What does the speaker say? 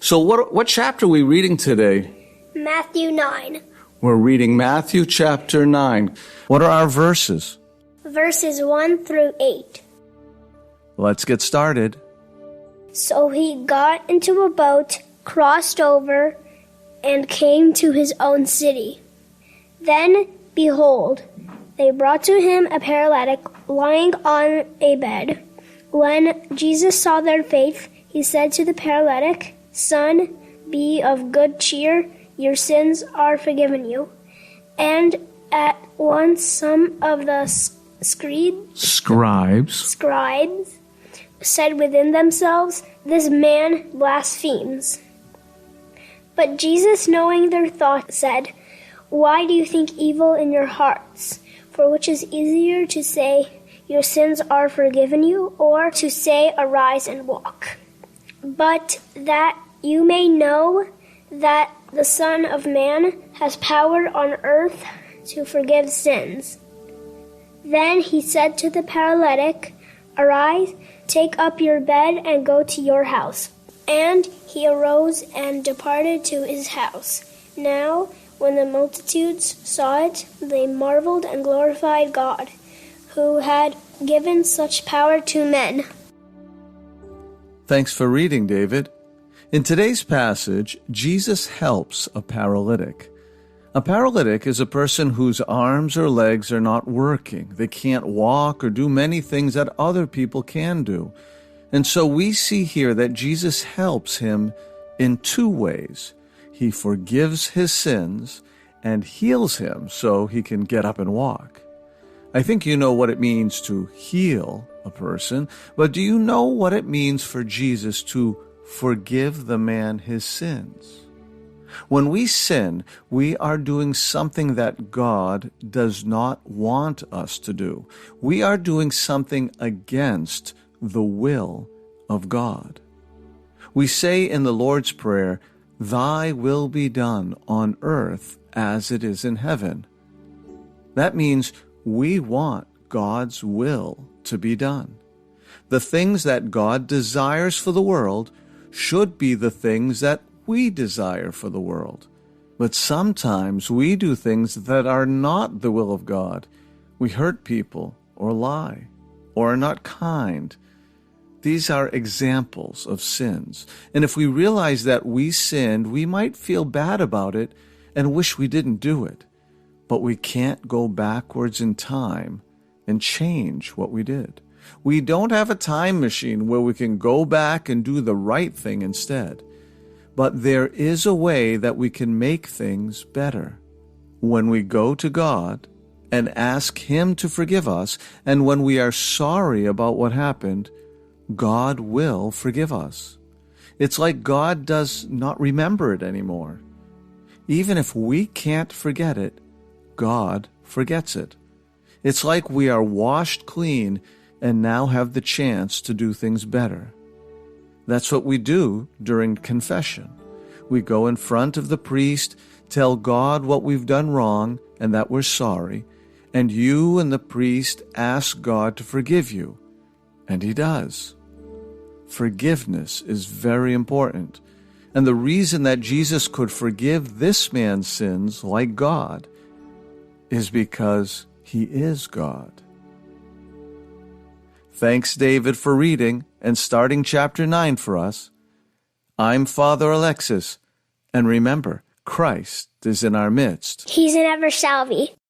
So what chapter are we reading today? Matthew 9. We're reading Matthew chapter 9. What are our verses? Verses 1 through 8. Let's get started. So he got into a boat, crossed over, and came to his own city. Then, behold, they brought to him a paralytic lying on a bed. When Jesus saw their faith, he said to the paralytic, "Son, be of good cheer, your sins are forgiven you." And at once some of the scribes said within themselves, "This man blasphemes." But Jesus, knowing their thoughts, said, "Why do you think evil in your hearts? For which is easier to say, 'Your sins are forgiven you,' or to say, 'Arise and walk'? But that you may know that the Son of Man has power on earth to forgive sins." Then he said to the paralytic, "Arise, take up your bed and go to your house." And he arose and departed to his house. Now, when the multitudes saw it, they marveled and glorified God, who had given such power to men. Thanks for reading, David. In today's passage, Jesus helps a paralytic. A paralytic is a person whose arms or legs are not working. They can't walk or do many things that other people can do. And so we see here that Jesus helps him in two ways. He forgives his sins and heals him so he can get up and walk. I think you know what it means to heal a person, but do you know what it means for Jesus to forgive the man his sins? When we sin, we are doing something that God does not want us to do. We are doing something against the will of God. We say in the Lord's Prayer, "Thy will be done on earth as it is in heaven." That means we want God's will to be done. The things that God desires for the world should be the things that we desire for the world. But sometimes we do things that are not the will of God. We hurt people or lie or are not kind. These are examples of sins. And if we realize that we sinned, we might feel bad about it and wish we didn't do it. But we can't go backwards in time and change what we did. We don't have a time machine where we can go back and do the right thing instead. But there is a way that we can make things better. When we go to God and ask Him to forgive us, and when we are sorry about what happened, God will forgive us. It's like God does not remember it anymore. Even if we can't forget it, God forgets it. It's like we are washed clean and now have the chance to do things better. That's what we do during confession. We go in front of the priest, tell God what we've done wrong and that we're sorry, and you and the priest ask God to forgive you, and He does. Forgiveness is very important, and the reason that Jesus could forgive this man's sins like God is because He is God. Thanks, David, for reading and starting chapter 9 for us. I'm Father Alexis, and remember, Christ is in our midst. He's and ever shall be.